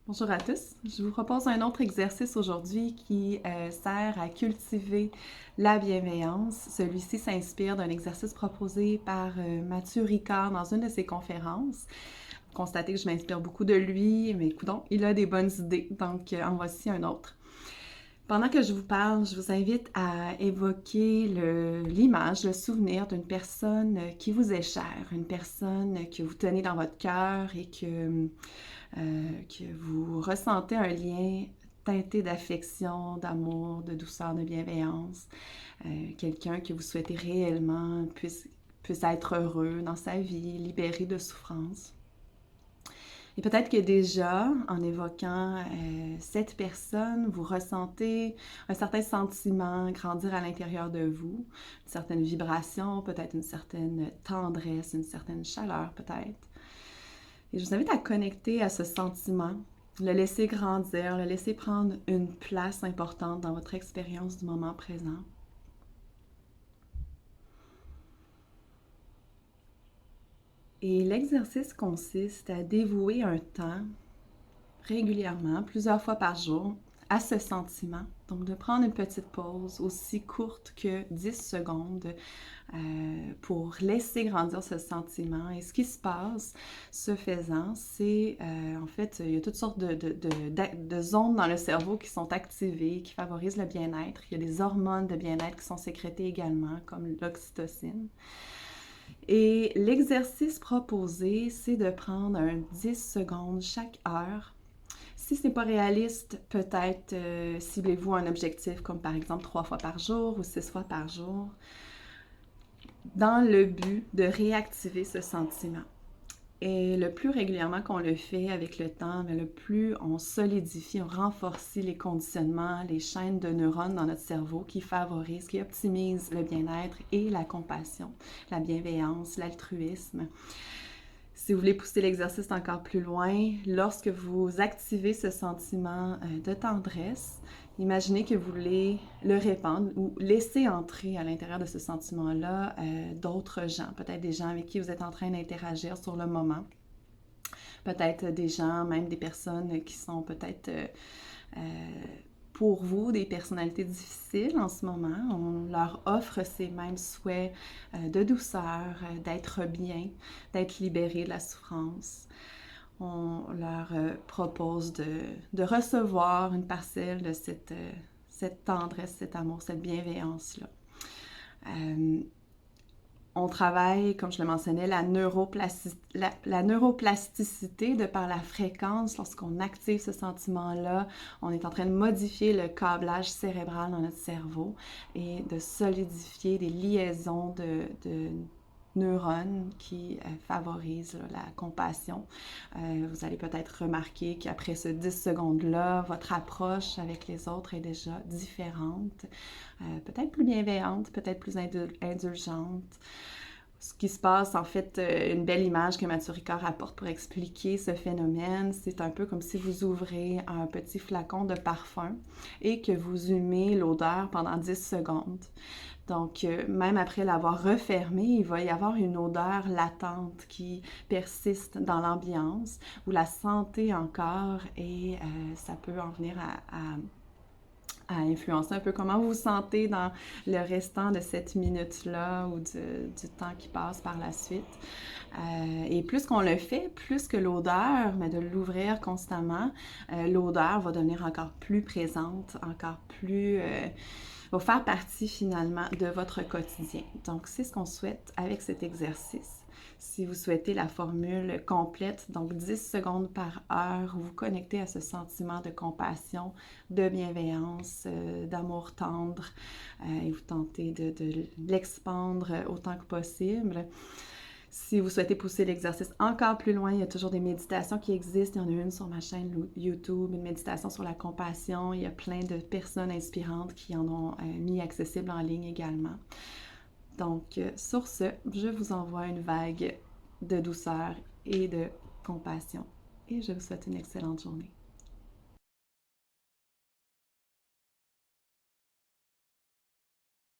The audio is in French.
Bonjour à tous. Je vous propose un autre exercice aujourd'hui qui sert à cultiver la bienveillance. Celui-ci s'inspire d'un exercice proposé par Mathieu Ricard dans une de ses conférences. Constatez que je m'inspire beaucoup de lui, mais écoutons, il a des bonnes idées, donc en voici un autre. Pendant que je vous parle, je vous invite à évoquer l'image, le souvenir d'une personne qui vous est chère, une personne que vous tenez dans votre cœur et que vous ressentez un lien teinté d'affection, d'amour, de douceur, de bienveillance, quelqu'un que vous souhaitez réellement puisse être heureux dans sa vie, libéré de souffrance. Et peut-être que déjà, en évoquant cette personne, vous ressentez un certain sentiment grandir à l'intérieur de vous, une certaine vibration, peut-être une certaine tendresse, une certaine chaleur peut-être. Et je vous invite à connecter à ce sentiment, le laisser grandir, le laisser prendre une place importante dans votre expérience du moment présent. Et l'exercice consiste à dévouer un temps régulièrement, plusieurs fois par jour, à ce sentiment. Donc, de prendre une petite pause aussi courte que 10 secondes pour laisser grandir ce sentiment. Et ce qui se passe, ce faisant, c'est en fait, il y a toutes sortes de zones dans le cerveau qui sont activées, qui favorisent le bien-être. Il y a des hormones de bien-être qui sont sécrétées également, comme l'oxytocine. Et l'exercice proposé, c'est de prendre un 10 secondes chaque heure. Si ce n'est pas réaliste, peut-être ciblez-vous un objectif comme par exemple 3 fois par jour ou 6 fois par jour, dans le but de réactiver ce sentiment. Et le plus régulièrement qu'on le fait avec le temps, le plus on solidifie, on renforce les conditionnements, les chaînes de neurones dans notre cerveau qui favorisent, qui optimisent le bien-être et la compassion, la bienveillance, l'altruisme. Si vous voulez pousser l'exercice encore plus loin, lorsque vous activez ce sentiment de tendresse, imaginez que vous voulez le répandre ou laisser entrer à l'intérieur de ce sentiment-là d'autres gens, peut-être des gens avec qui vous êtes en train d'interagir sur le moment, peut-être des gens, même des personnes qui sont peut-être pour vous des personnalités difficiles en ce moment. On leur offre ces mêmes souhaits de douceur, d'être bien, d'être libéré de la souffrance. On leur propose de recevoir une parcelle de cette tendresse, cet amour, cette bienveillance-là. On travaille, comme je le mentionnais, la neuroplasticité de par la fréquence. Lorsqu'on active ce sentiment-là, on est en train de modifier le câblage cérébral dans notre cerveau et de solidifier des liaisons de neurones qui favorisent la compassion. Vous allez peut-être remarquer qu'après ce 10 secondes-là, votre approche avec les autres est déjà différente, peut-être plus bienveillante, peut-être plus indulgente. Ce qui se passe, en fait, une belle image que Mathieu Ricard apporte pour expliquer ce phénomène, c'est un peu comme si vous ouvrez un petit flacon de parfum et que vous humez l'odeur pendant 10 secondes. Donc, même après l'avoir refermé, il va y avoir une odeur latente qui persiste dans l'ambiance. Vous la sentez encore et ça peut en venir à influencer un peu comment vous vous sentez dans le restant de cette minute-là ou du temps qui passe par la suite. Et plus qu'on le fait, plus que l'odeur, mais de l'ouvrir constamment, l'odeur va devenir encore plus présente, encore plus... va faire partie finalement de votre quotidien. Donc, c'est ce qu'on souhaite avec cet exercice. Si vous souhaitez la formule complète, donc 10 secondes par heure, vous vous connectez à ce sentiment de compassion, de bienveillance, d'amour tendre et vous tentez de l'expandre autant que possible. Si vous souhaitez pousser l'exercice encore plus loin, il y a toujours des méditations qui existent. Il y en a une sur ma chaîne YouTube, une méditation sur la compassion. Il y a plein de personnes inspirantes qui en ont mis accessible en ligne également. Donc, sur ce, je vous envoie une vague de douceur et de compassion. Et je vous souhaite une excellente journée.